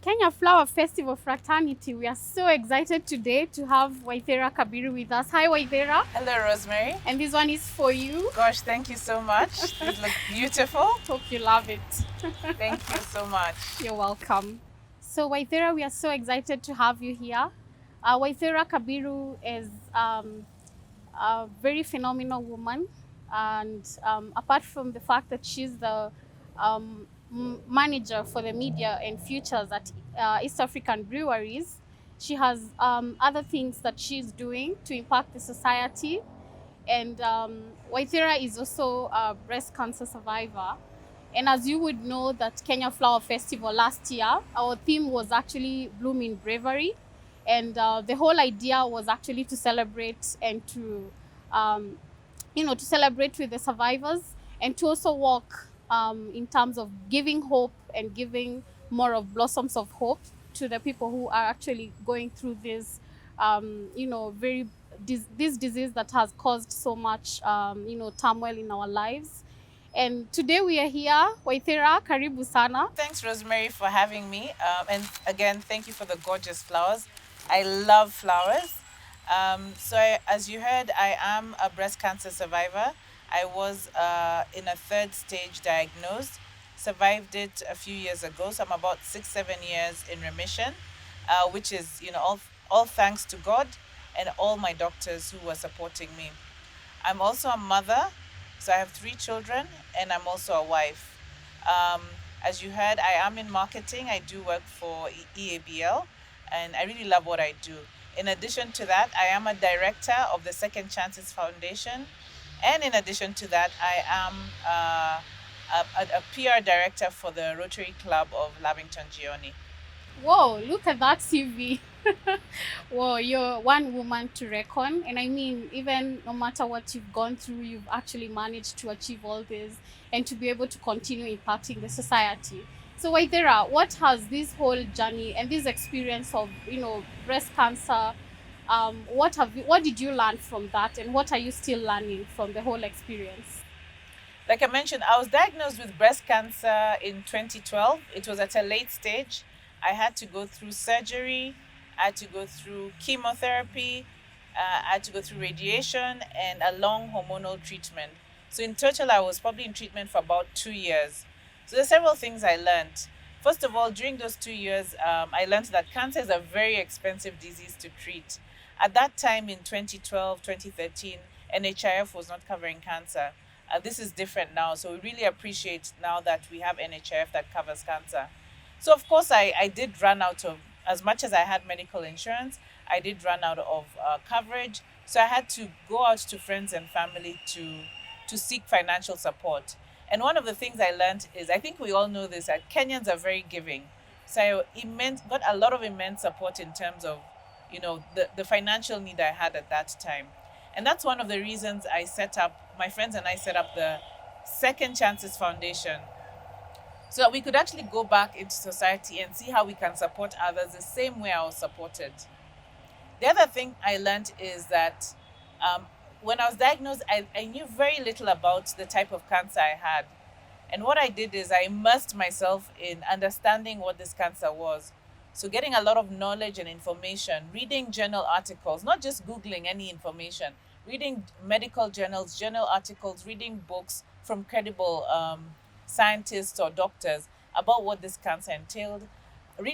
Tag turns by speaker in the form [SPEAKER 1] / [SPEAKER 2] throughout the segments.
[SPEAKER 1] Kenya Flower Festival Fraternity. We are so excited today to have Waithera Kabiru with us. Hi, Waithera.
[SPEAKER 2] Hello, Rosemary.
[SPEAKER 1] And this one is for you.
[SPEAKER 2] Gosh, thank you so much. These look beautiful.
[SPEAKER 1] Hope you love it.
[SPEAKER 2] Thank you so much.
[SPEAKER 1] You're welcome. So, Waithera, we are so excited to have you here. Waithera Kabiru is a very phenomenal woman. And apart from the fact that she's the manager for the media and futures at East African breweries, she has other things that she's doing to impact the society. And Waithera is also a breast cancer survivor. And as you would know, that Kenya Flower Festival last year, our theme was actually Bloom in Bravery. And the whole idea was actually to celebrate and um, to celebrate with the survivors and to also walk in terms of giving hope and giving more of blossoms of hope to the people who are actually going through this, this disease that has caused so much, turmoil in our lives. And today we are here. Waithera, karibu sana.
[SPEAKER 2] Thanks, Rosemary, for having me. And again, thank you for the gorgeous flowers. I love flowers. As you heard, I am a breast cancer survivor. I was in a third stage diagnosed, survived it a few years ago. So I'm about 6, 7 years in remission, which is, all thanks to God and all my doctors who were supporting me. I'm also a mother, so I have 3 children, and I'm also a wife. Um, as you heard, I am in marketing. I do work for EABL, and I really love what I do. In addition to that, I am a director of the Second Chances Foundation, and in addition to that, I am a PR director for the Rotary Club of Lavington Gioni.
[SPEAKER 1] Whoa, look at that CV. Whoa, you're one woman to reckon. And I mean, even no matter what you've gone through, you've actually managed to achieve all this and to be able to continue impacting the society. So, Waithera, what has this whole journey and this experience of, breast cancer, what did you learn from that, and what are you still learning from the whole experience?
[SPEAKER 2] Like I mentioned, I was diagnosed with breast cancer in 2012. It was at a late stage. I had to go through surgery, I had to go through chemotherapy, I had to go through radiation and a long hormonal treatment. So, in total, I was probably in treatment for about 2 years. So, there's several things I learned. First of all, during those 2 years, I learned that cancer is a very expensive disease to treat. At that time in 2012, 2013, NHIF was not covering cancer. This is different now. So we really appreciate now that we have NHIF that covers cancer. So, of course, I did run out of, as much as I had medical insurance, I did run out of coverage. So I had to go out to friends and family to seek financial support. And one of the things I learned is, I think we all know this, that Kenyans are very giving. So got a lot of immense support in terms of, the financial need I had at that time. And that's one of the reasons my friends and I set up the Second Chances Foundation, so that we could actually go back into society and see how we can support others the same way I was supported. The other thing I learned is that when I was diagnosed, I knew very little about the type of cancer I had. And what I did is I immersed myself in understanding what this cancer was. So, getting a lot of knowledge and information, reading journal articles, not just Googling any information, reading medical journals, journal articles, reading books from credible scientists or doctors about what this cancer entailed,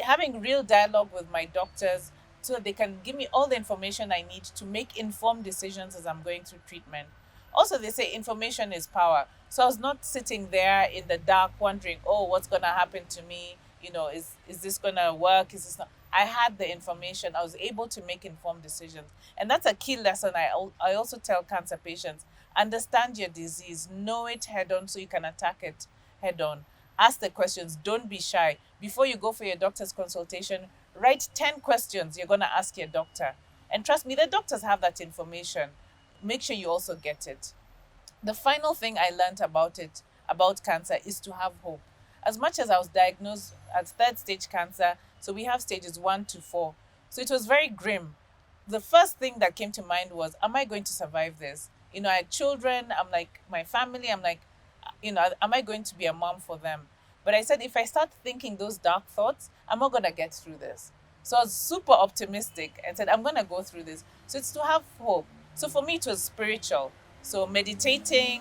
[SPEAKER 2] having real dialogue with my doctors so that they can give me all the information I need to make informed decisions as I'm going through treatment. Also, they say information is power. So I was not sitting there in the dark wondering, oh, what's going to happen to me? Is this going to work? Is this not? I had the information. I was able to make informed decisions. And that's a key lesson I also tell cancer patients. Understand your disease, know it head on so you can attack it head on. Ask the questions, don't be shy. Before you go for your doctor's consultation, write 10 questions you're going to ask your doctor. And trust me, the doctors have that information. Make sure you also get it. The final thing I learned about cancer, is to have hope. As much as I was diagnosed as third stage cancer, so we have stages 1 to 4. So it was very grim. The first thing that came to mind was, am I going to survive this? I had children, I'm like, my family, I'm like, am I going to be a mom for them? But I said, if I start thinking those dark thoughts, I'm not going to get through this. So I was super optimistic and said, I'm going to go through this. So it's to have hope. So for me, it was spiritual. So meditating,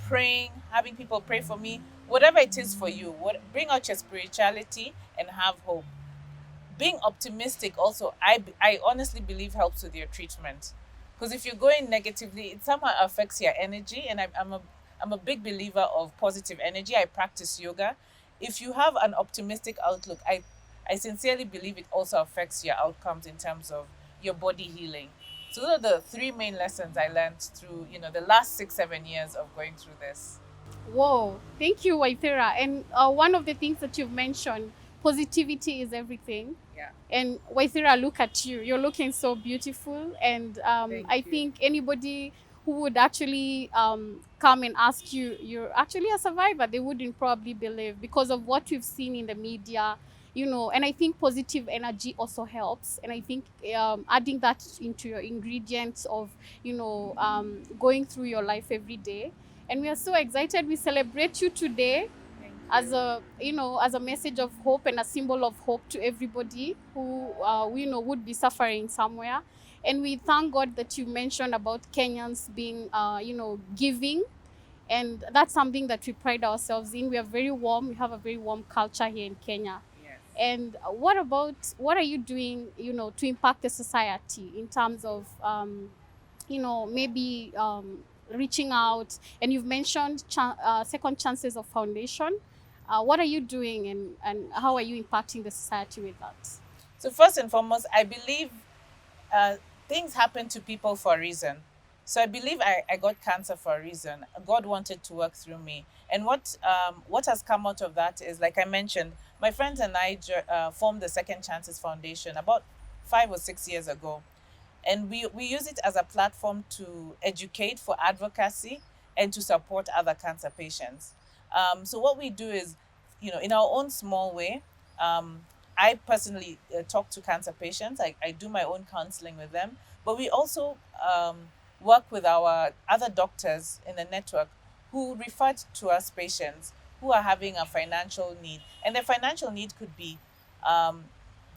[SPEAKER 2] praying, having people pray for me, whatever it is for you, bring out your spirituality and have hope. Being optimistic also, I honestly believe helps with your treatment, because if you're going negatively, it somehow affects your energy. And I'm a big believer of positive energy. I practice yoga. If you have an optimistic outlook, I sincerely believe it also affects your outcomes in terms of your body healing. So those are the three main lessons I learned through, the last 6 7 years of going through this.
[SPEAKER 1] Whoa, thank you, Waithera. And one of the things that you've mentioned, positivity is everything.
[SPEAKER 2] Yeah.
[SPEAKER 1] And Waithera, look at you. You're looking so beautiful. And
[SPEAKER 2] Thank
[SPEAKER 1] I
[SPEAKER 2] you.
[SPEAKER 1] think anybody who would actually come and ask you, you're actually a survivor, they wouldn't probably believe because of what we've seen in the media, and I think positive energy also helps. And I think adding that into your ingredients of, going through your life every day. And we are so excited. We celebrate you today as a message of hope and a symbol of hope to everybody who would be suffering somewhere. And we thank God that you mentioned about Kenyans being giving, and that's something that we pride ourselves in. We are very warm. We have a very warm culture here in Kenya.
[SPEAKER 2] Yes.
[SPEAKER 1] And what are you doing to impact the society in terms of maybe reaching out? And you've mentioned Second Chances of Foundation. What are you doing, and how are you impacting the society with that?
[SPEAKER 2] So first and foremost, I believe uh, things happen to people for a reason. So I believe I got cancer for a reason. God wanted to work through me. And what has come out of that is, like I mentioned, my friends and I formed the Second Chances Foundation about 5 or 6 years ago. And we use it as a platform to educate, for advocacy, and to support other cancer patients. So what we do is, in our own small way, um, I personally talk to cancer patients. I do my own counseling with them, but we also work with our other doctors in the network who refer to us patients who are having a financial need. And the financial need could be um,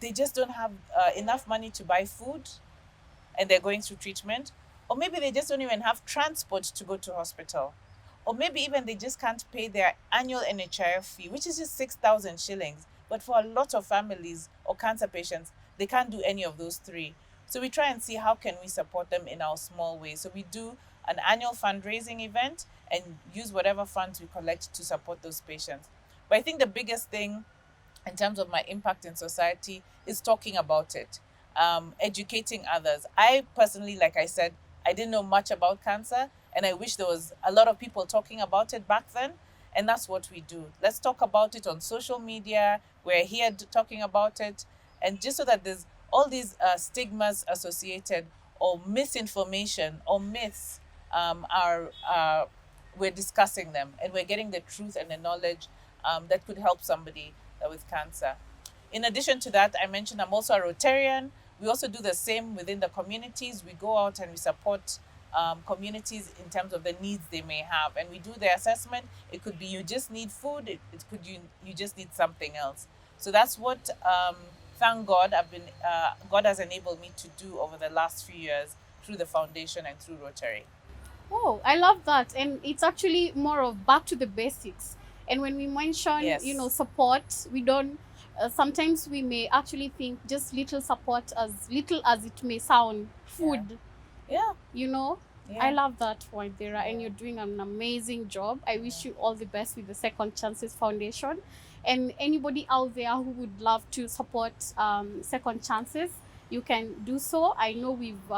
[SPEAKER 2] they just don't have enough money to buy food and they're going through treatment, or maybe they just don't even have transport to go to hospital, or maybe even they just can't pay their annual NHIF fee, which is just 6,000 shillings. But for a lot of families or cancer patients, they can't do any of those three. So we try and see how can we support them in our small way. So we do an annual fundraising event and use whatever funds we collect to support those patients. But I think the biggest thing in terms of my impact in society is talking about it, educating others. I personally, like I said, I didn't know much about cancer, and I wish there was a lot of people talking about it back then. And that's what we do. Let's talk about it on social media. We're here talking about it, and just so that there's all these stigmas associated, or misinformation or myths, are we're discussing them, and we're getting the truth and the knowledge that could help somebody with cancer. In addition to that, I mentioned I'm also a Rotarian. We also do the same within the communities. We go out and we support communities in terms of the needs they may have, and we do the assessment. It could be you just need food. It could you just need something else. So that's what thank God God has enabled me to do over the last few years through the foundation and through Rotary.
[SPEAKER 1] Oh, I love that. And it's actually more of back to the basics. And when we mention,
[SPEAKER 2] Yes.
[SPEAKER 1] support, we don't, sometimes we may actually think just little support, as little as it may sound, food,
[SPEAKER 2] Yeah.
[SPEAKER 1] you know.
[SPEAKER 2] Yeah.
[SPEAKER 1] I love that point, Dera, and you're doing an amazing job. I wish you all the best with the Second Chances Foundation. And anybody out there who would love to support Second Chances, you can do so. I know we've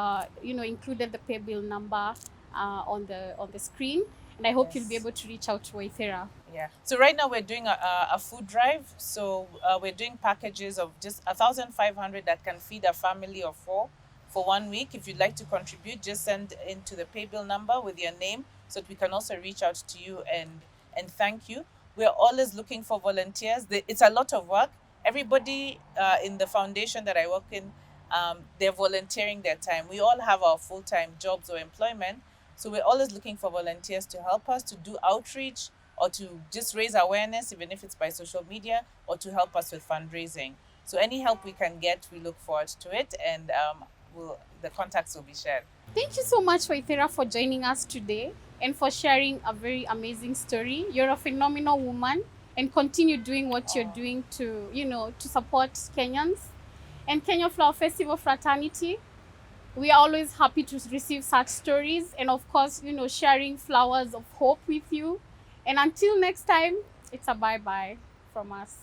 [SPEAKER 1] included the pay bill number on the screen, and I hope you'll be
[SPEAKER 2] Yes.
[SPEAKER 1] able to reach out to Waithera.
[SPEAKER 2] Yeah. So right now we're doing a food drive. So we're doing packages of just 1,500 that can feed a family of four for 1 week. If you'd like to contribute, just send into the pay bill number with your name so that we can also reach out to you and thank you. We're always looking for volunteers. It's a lot of work. Everybody in the foundation that I work in, they're volunteering their time. We all have our full-time jobs or employment. So we're always looking for volunteers to help us to do outreach or to just raise awareness, even if it's by social media, or to help us with fundraising. So any help we can get, we look forward to it, and the contacts will be shared.
[SPEAKER 1] Thank you so much, Waithera, for joining us today and for sharing a very amazing story. You're a phenomenal woman, and continue doing what you're doing to, to support Kenyans and Kenya Flower Festival fraternity. We are always happy to receive such stories, and of course, sharing flowers of hope with you. And until next time, it's a bye-bye from us.